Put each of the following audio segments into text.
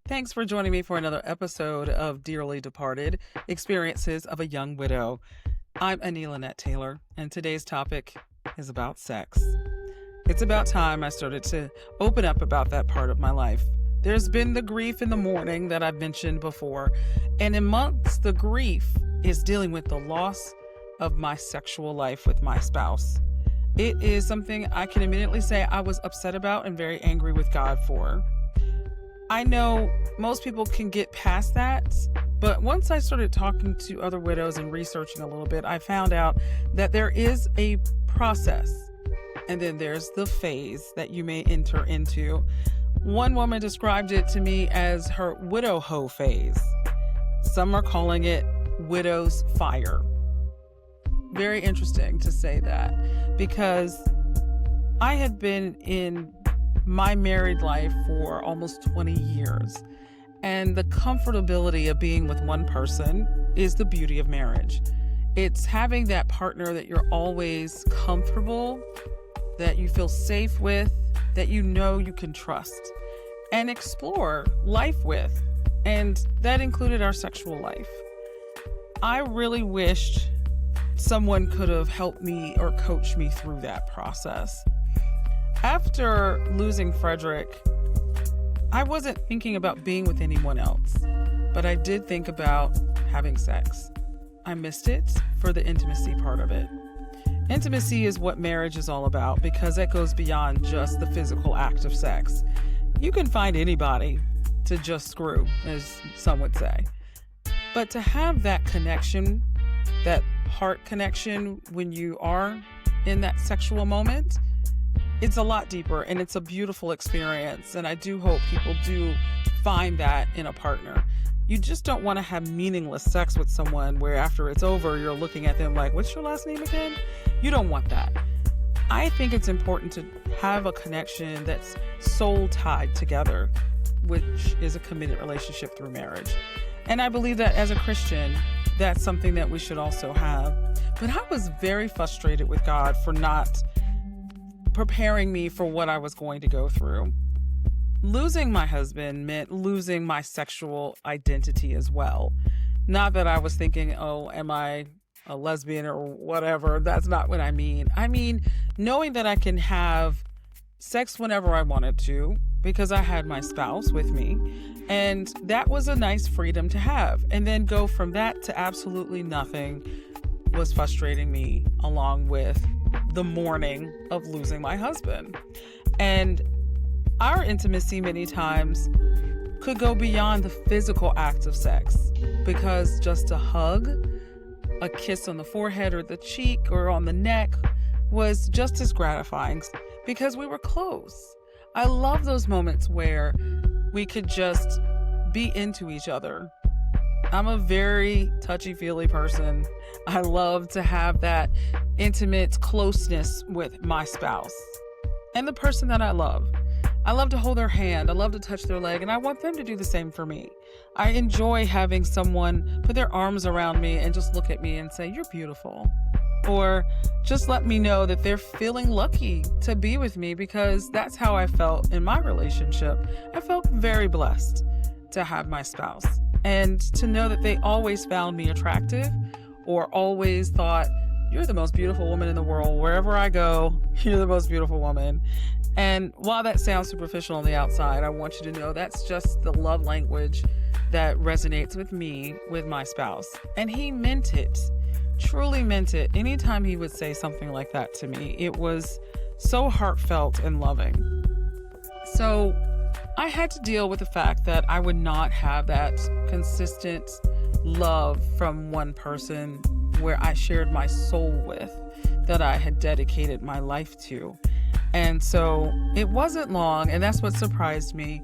Thanks for joining me for another episode of Dearly Departed, Experiences of a Young Widow. I'm Annie Lynette Taylor, and today's topic is about sex. It's about time I started to open up about that part of my life. There's been the grief and the mourning that I've mentioned before, and amongst the grief is dealing with the loss of my sexual life with my spouse. It is something I can immediately say I was upset about and very angry with God for. I know most people can get past that, but once I started talking to other widows and researching a little bit, I found out that there is a process, and then there's the phase that you may enter into. One woman described it to me as her widow hoe phase. Some are calling it widow's fire. Very interesting to say that, because I had been in my married life for almost 20 years. And the comfortability of being with one person is the beauty of marriage. It's having that partner that you're always comfortable, that you feel safe with, that you know you can trust and explore life with. And that included our sexual life. I really wished someone could have helped me or coached me through that process. After losing Frederick, I wasn't thinking about being with anyone else, but I did think about having sex. I missed it for the intimacy part of it. Intimacy is what marriage is all about, because it goes beyond just the physical act of sex. You can find anybody to just screw, as some would say. But to have that connection, that heart connection when you are in that sexual moment, it's a lot deeper and it's a beautiful experience. And I do hope people do find that in a partner. You just don't want to have meaningless sex with someone where after it's over, you're looking at them like, what's your last name again? You don't want that. I think it's important to have a connection that's soul tied together, which is a committed relationship through marriage. And I believe that as a Christian, that's something that we should also have. But I was very frustrated with God for not preparing me for what I was going to go through. Losing my husband meant losing my sexual identity as well. Not that I was thinking, oh, am I a lesbian or whatever? That's not what I mean. I mean, knowing that I can have sex whenever I wanted to, because I had my spouse with me. And that was a nice freedom to have. And then go from that to absolutely nothing was frustrating me, along with the mourning of losing my husband. And our intimacy many times could go beyond the physical act of sex, because just a hug, a kiss on the forehead or the cheek or on the neck was just as gratifying, because we were close. I love those moments where we could just be into each other. I'm a very touchy-feely person. I love to have that intimate closeness with my spouse and the person that I love. I love to hold their hand. I love to touch their leg, and I want them to do the same for me. I enjoy having someone put their arms around me and just look at me and say, "You're beautiful." Or just let me know that they're feeling lucky to be with me, because that's how I felt in my relationship. I felt very blessed to have my spouse, and to know that they always found me attractive, or always thought, "You're the most beautiful woman in the world. Wherever I go, you're the most beautiful woman." And while that sounds superficial on the outside, I want you to know that's just the love language that resonates with me, with my spouse. And he meant it, truly meant it. Anytime he would say something like that to me, it was so heartfelt and loving. So I had to deal with the fact that I would not have that consistent love from one person where I shared my soul with, that I had dedicated my life to. And so it wasn't long, and that's what surprised me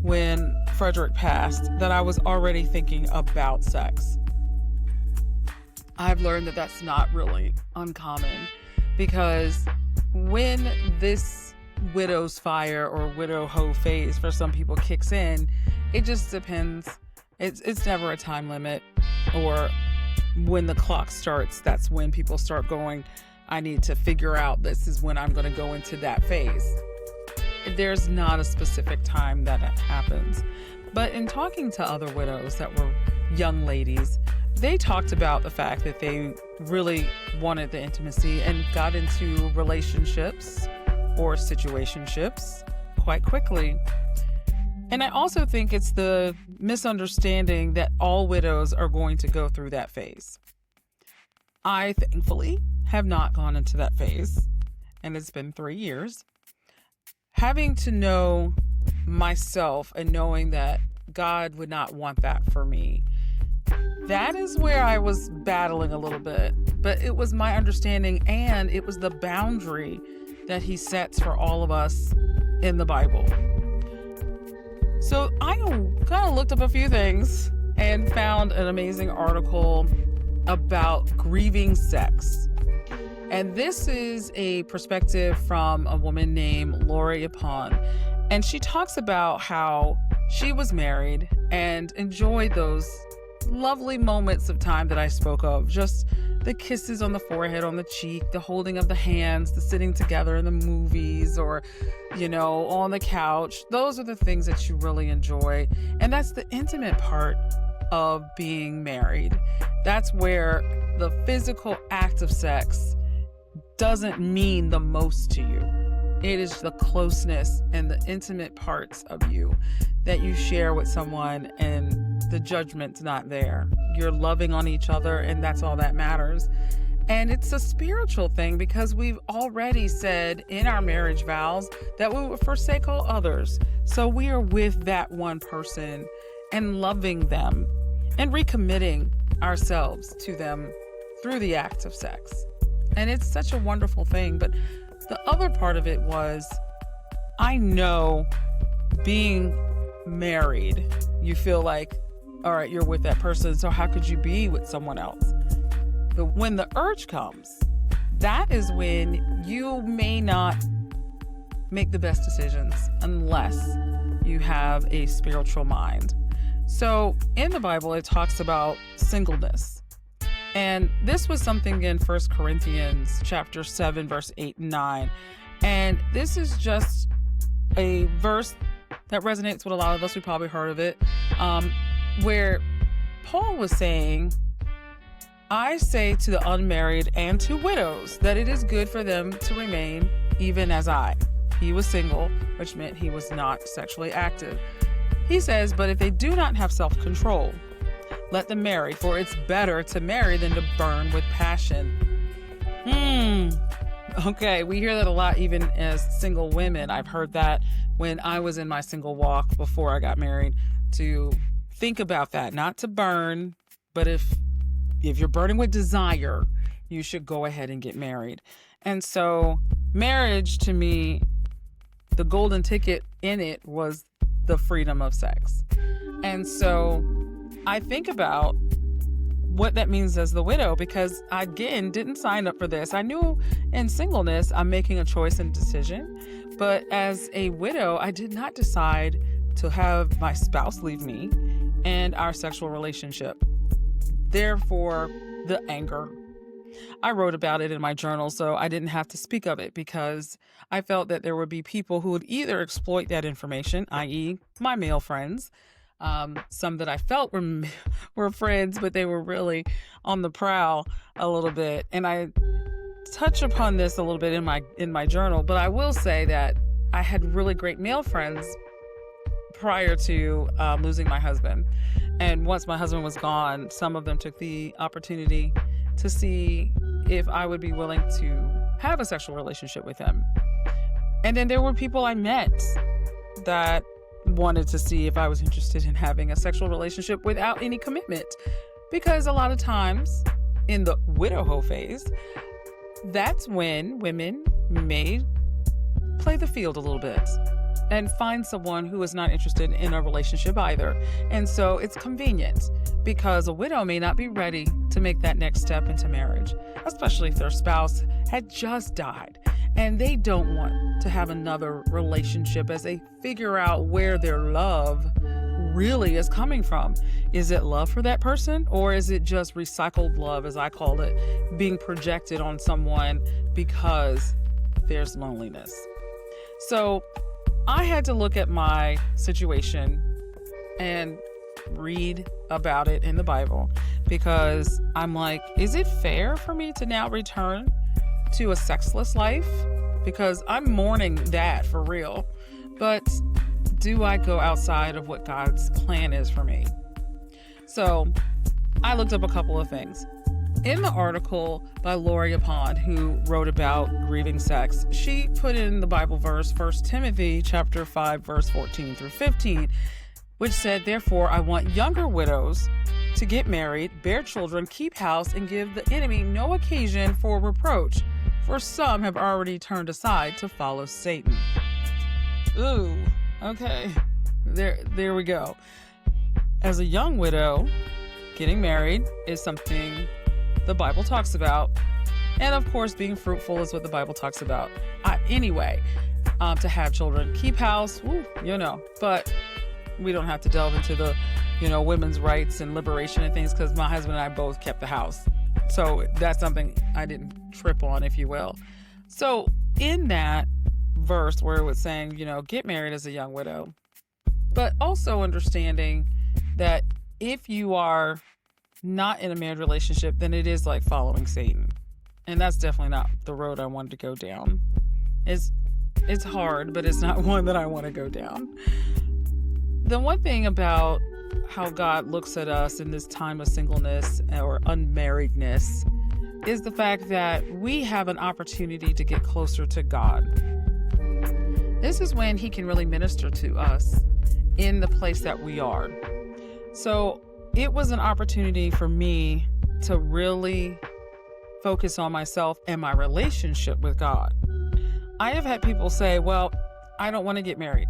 when Frederick passed, that I was already thinking about sex. I've learned that that's not really uncommon, because when this widow's fire or widow hoe phase for some people kicks in, it just depends. It's never a time limit, or when the clock starts, that's when people start going, I need to figure out, this is when I'm going to go into that phase. There's not a specific time that it happens. But in talking to other widows that were young ladies, they talked about the fact that they really wanted the intimacy and got into relationships or situationships quite quickly. And I also think it's the misunderstanding that all widows are going to go through that phase. I thankfully have not gone into that phase, and it's been 3 years. Having to know myself and knowing that God would not want that for me, that is where I was battling a little bit. But it was my understanding, and it was the boundary that He sets for all of us in the Bible. So I kind of looked up a few things and found an amazing article about grieving sex. And this is a perspective from a woman named Lori Upon. And she talks about how she was married and enjoyed those lovely moments of time that I spoke of. Just the kisses on the forehead, on the cheek, the holding of the hands, the sitting together in the movies or, on the couch. Those are the things that you really enjoy. And that's the intimate part of being married. That's where the physical act of sex doesn't mean the most to you. It is the closeness and the intimate parts of you that you share with someone, and the judgment's not there. You're loving on each other, and that's all that matters. And it's a spiritual thing because we've already said in our marriage vows that we would forsake all others. So we are with that one person and loving them and recommitting ourselves to them through the act of sex. And it's such a wonderful thing. But the other part of it was, I know being married, you feel like, all right, you're with that person, so how could you be with someone else? But when the urge comes, that is when you may not make the best decisions unless you have a spiritual mind. So in the Bible, it talks about singleness. And this was something in 1 Corinthians chapter 7, verse 8 and 9. And this is just a verse that resonates with a lot of us. We probably heard of it, where Paul was saying, I say to the unmarried and to widows that it is good for them to remain even as I. He was single, which meant he was not sexually active. He says, but if they do not have self-control, let them marry, for it's better to marry than to burn with passion. Okay, we hear that a lot even as single women. I've heard that when I was in my single walk before I got married, to think about that, not to burn, but if you're burning with desire, you should go ahead and get married. And so marriage, to me, the golden ticket in it was the freedom of sex. And so I think about what that means as the widow, because I, again, didn't sign up for this. I knew in singleness, I'm making a choice and decision. But as a widow, I did not decide to have my spouse leave me and our sexual relationship. Therefore, the anger. I wrote about it in my journal, so I didn't have to speak of it because I felt that there would be people who would either exploit that information, i.e. my male friends, some that I felt were friends, but they were really on the prowl a little bit. And I touch upon this a little bit in my journal, but I will say that I had really great male friends prior to losing my husband. And once my husband was gone, some of them took the opportunity to see if I would be willing to have a sexual relationship with him. And then there were people I met that wanted to see if I was interested in having a sexual relationship without any commitment. Because a lot of times in the widow phase, that's when women may play the field a little bit and find someone who is not interested in a relationship either. And so it's convenient because a widow may not be ready to make that next step into marriage, especially if their spouse had just died and they don't want to have another relationship as they figure out where their love really is coming from. Is it love for that person, or is it just recycled love, as I call it, being projected on someone because there's loneliness? So I had to look at my situation and read about it in the Bible, because I'm like, is it fair for me to now return to a sexless life? Because I'm mourning that for real. But do I go outside of what God's plan is for me? So I looked up a couple of things. In the article by Loria Pond, who wrote about grieving sex, she put in the Bible verse, 1 Timothy chapter 5, verse 14 through 15, which said, "Therefore, I want younger widows to get married, bear children, keep house, and give the enemy no occasion for reproach, for some have already turned aside to follow Satan." Ooh, okay. There we go. As a young widow, getting married is something the Bible talks about. And of course, being fruitful is what the Bible talks about. Anyway, to have children, keep house, but we don't have to delve into the, women's rights and liberation and things, because my husband and I both kept the house. So that's something I didn't trip on, if you will. So in that verse where it was saying, get married as a young widow, but also understanding that if you are not in a married relationship, then it is like following Satan. And that's definitely not the road I wanted to go down. It's hard, but it's not one that I want to go down. The one thing about how God looks at us in this time of singleness or unmarriedness is the fact that we have an opportunity to get closer to God. This is when He can really minister to us in the place that we are. So it was an opportunity for me to really focus on myself and my relationship with God. I have had people say, well, I don't want to get married.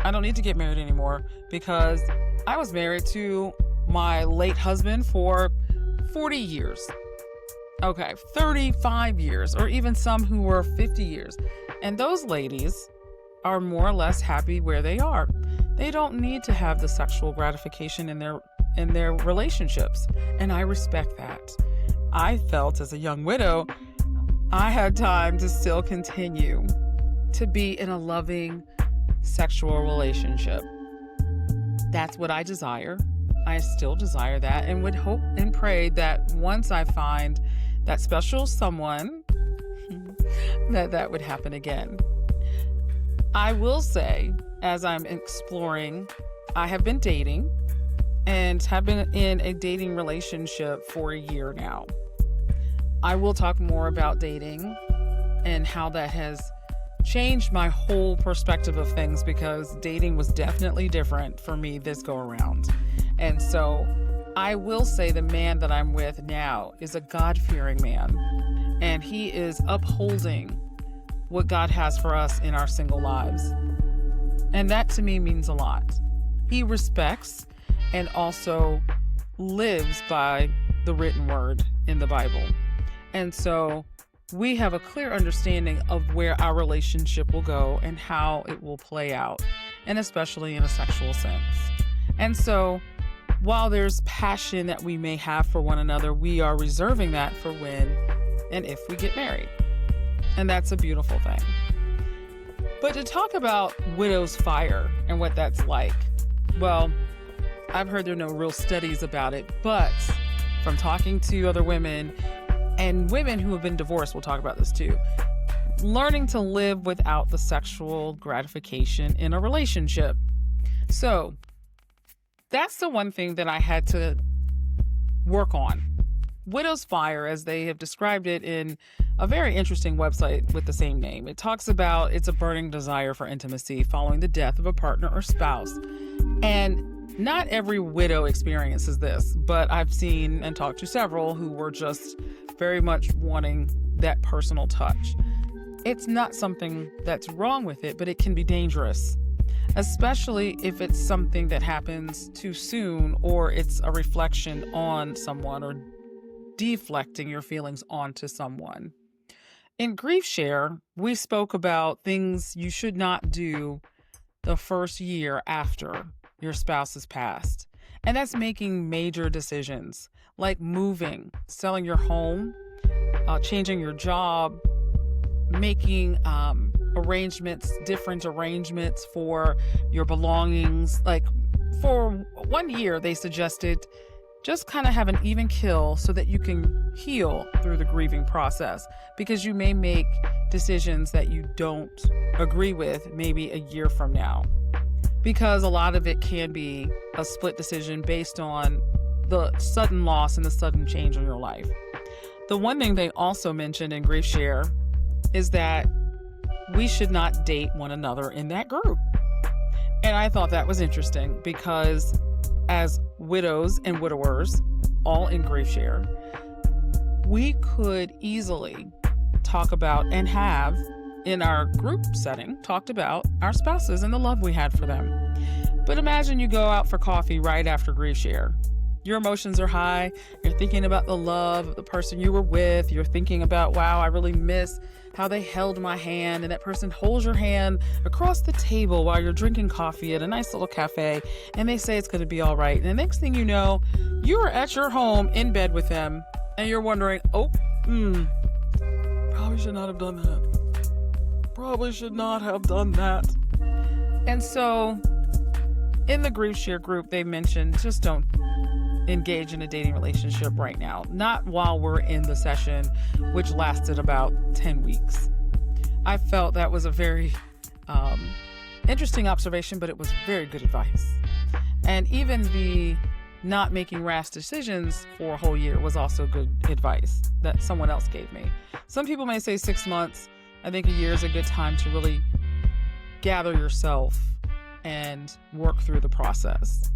I don't need to get married anymore because I was married to my late husband for 40 years. Okay, 35 years, or even some who were 50 years. And those ladies are more or less happy where they are. They don't need to have the sexual gratification in their relationships. And I respect that. I felt as a young widow, I had time to still continue to be in a loving sexual relationship. That's what I desire. I still desire that, and would hope and pray that once I find that special someone, that would happen again. I will say, as I'm exploring, I have been dating and have been in a dating relationship for a year now. I will talk more about dating and how that has changed my whole perspective of things, because dating was definitely different for me this go around. And so I will say the man that I'm with now is a God-fearing man, and he is upholding what God has for us in our single lives. And that to me means a lot. He respects and also lives by the written word in the Bible. And so we have a clear understanding of where our relationship will go and how it will play out, and especially in a sexual sense. And so while there's passion that we may have for one another, we are reserving that for when and if we get married. And that's a beautiful thing. But to talk about widow's fire and what that's like, well, I've heard there are no real studies about it, but from talking to other women and women who have been divorced, we'll talk about this too, learning to live without the sexual gratification in a relationship. So that's the one thing that I had to work on. Widow's fire, as they have described it in a very interesting website with the same name. It talks about it's a burning desire for intimacy following the death of a partner or spouse. And not every widow experiences this, but I've seen and talked to several who were just very much wanting that personal touch. It's not something that's wrong with it, but it can be dangerous, especially if it's something that happens too soon, or it's a reflection on someone, or deflecting your feelings onto someone. In Grief Share, we spoke about things you should not do the first year after your spouse has passed. And that's making major decisions like moving, selling your home, changing your job, making different arrangements for your belongings, like for 1 year, they suggested just kind of have an even kill so that you can heal through the grieving process, because you may make decisions that you don't agree with maybe a year from now, because a lot of it can be a split decision based on the sudden loss and the sudden change in your life. The one thing they also mentioned in Grief Share is that we should not date one another in that group. And I thought that was interesting, because as widows and widowers, all in Grief Share, we could easily talk about and have in our group setting talked about our spouses and the love we had for them. But imagine you go out for coffee right after Grief Share. Your emotions are high. You're thinking about the love of the person you were with. You're thinking about, wow, I really miss how they held my hand. And that person holds your hand across the table while you're drinking coffee at a nice little cafe. And they say it's going to be all right. And the next thing you know, you're at your home in bed with them. And you're wondering, probably should not have done that. Probably should not have done that. And so in the Grief Share group, they mentioned just don't engage in a dating relationship right now. Not while we're in the session, which lasted about 10 weeks. I felt that was a very interesting observation, but it was very good advice. And even the not making rash decisions for a whole year was also good advice that someone else gave me. Some people may say 6 months. I think a year is a good time to really gather yourself and work through the process,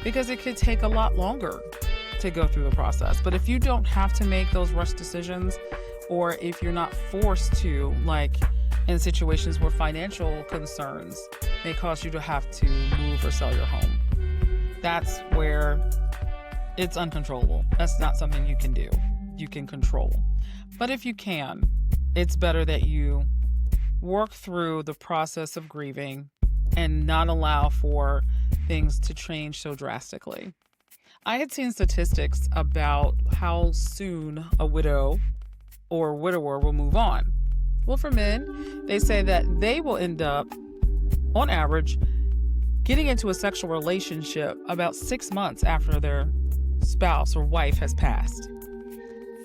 because it could take a lot longer to go through the process. But if you don't have to make those rush decisions, or if you're not forced to, like in situations where financial concerns may cause you to have to move or sell your home, that's where it's uncontrollable. That's not something you can do. You can control. But if you can, it's better that you work through the process of grieving and not allow for things to change so drastically. I had seen statistics about how soon a widow or widower will move on. Well, for men, they say that they will end up, on average, getting into a sexual relationship about 6 months after their spouse or wife has passed.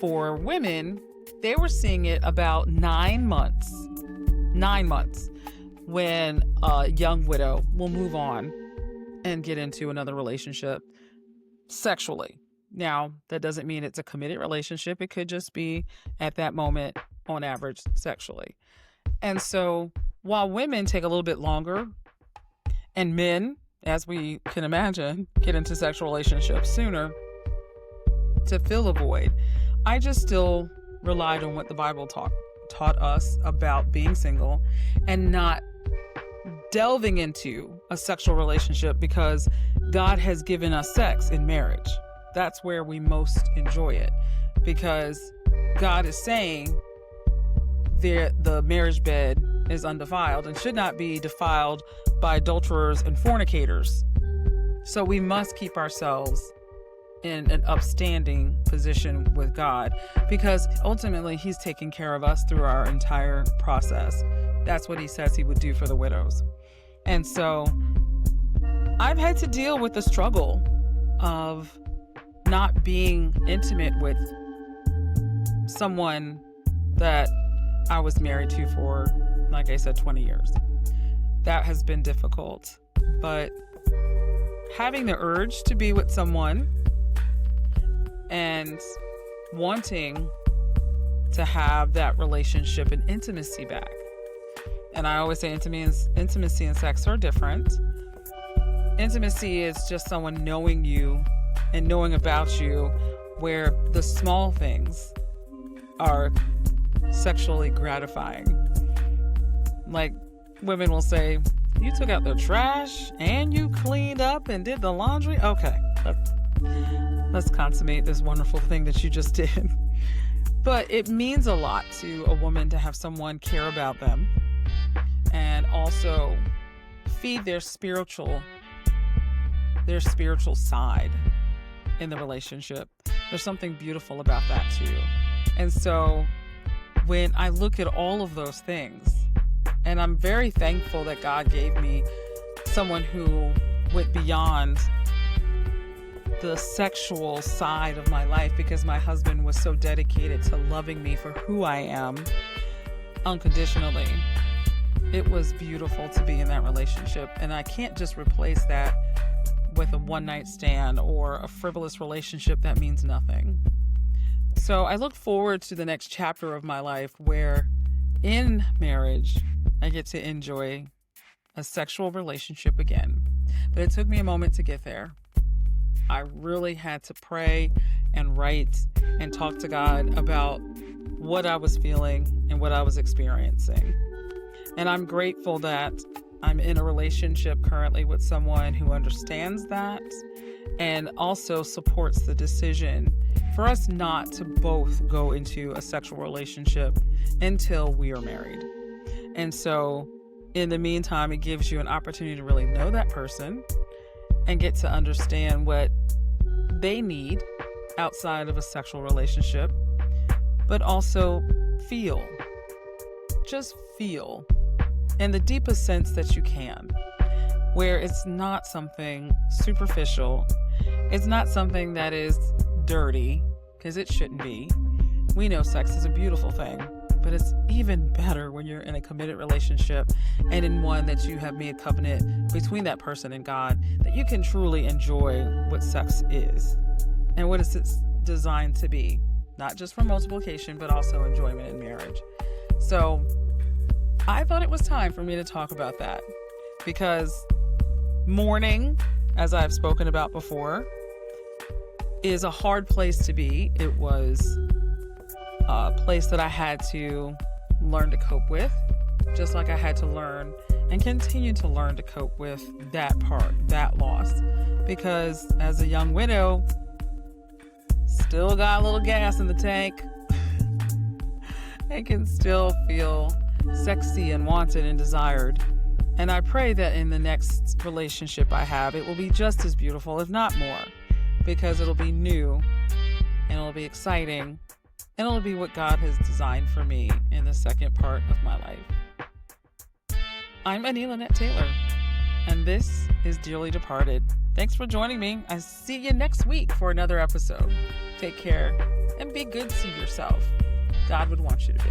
For women, they were seeing it about 9 months. 9 months. When a young widow will move on and get into another relationship sexually. Now, that doesn't mean it's a committed relationship. It could just be at that moment, on average, sexually. And so while women take a little bit longer, and men, as we can imagine, get into sexual relationships sooner to fill a void, I just still relied on what the Bible taught us about being single and not delving into a sexual relationship, because God has given us sex in marriage. That's where we most enjoy it, because God is saying the marriage bed is undefiled and should not be defiled by adulterers and fornicators. So we must keep ourselves in an upstanding position with God, because ultimately He's taking care of us through our entire process. That's what He says He would do for the widows. And so I've had to deal with the struggle of not being intimate with someone that I was married to for, like I said, 20 years. That has been difficult. But having the urge to be with someone and wanting to have that relationship and intimacy back. And I always say intimacy and sex are different. Intimacy is just someone knowing you and knowing about you, where the small things are sexually gratifying. Like women will say, you took out the trash and you cleaned up and did the laundry. Okay, let's consummate this wonderful thing that you just did. But it means a lot to a woman to have someone care about them and also feed their spiritual side in the relationship. There's something beautiful about that too. And so when I look at all of those things, and I'm very thankful that God gave me someone who went beyond the sexual side of my life because my husband was so dedicated to loving me for who I am unconditionally. It was beautiful to be in that relationship, and I can't just replace that with a one-night stand or a frivolous relationship that means nothing. So I look forward to the next chapter of my life where in marriage I get to enjoy a sexual relationship again. But it took me a moment to get there. I really had to pray and write and talk to God about what I was feeling and what I was experiencing. And I'm grateful that I'm in a relationship currently with someone who understands that and also supports the decision for us not to both go into a sexual relationship until we are married. And so in the meantime, it gives you an opportunity to really know that person and get to understand what they need outside of a sexual relationship, but also feel. Just feel in the deepest sense that you can, where it's not something superficial. It's not something that is dirty, because it shouldn't be. We know sex is a beautiful thing, but it's even better when you're in a committed relationship and in one that you have made a covenant between that person and God, that you can truly enjoy what sex is and what it's designed to be, not just for multiplication, but also enjoyment in marriage. So I thought it was time for me to talk about that, because mourning, as I've spoken about before, is a hard place to be. It was a place that I had to learn to cope with, just like I had to learn and continue to learn to cope with that part, that loss, because as a young widow, still got a little gas in the tank and can still feel sexy and wanted and desired. And I pray that in the next relationship I have, it will be just as beautiful, if not more, because it'll be new and it'll be exciting and it'll be what God has designed for me in the second part of my life. I'm Annie Taylor, and this is Dearly Departed. Thanks for joining me. I see you next week for another episode. Take care and be good to yourself. God would want you to be.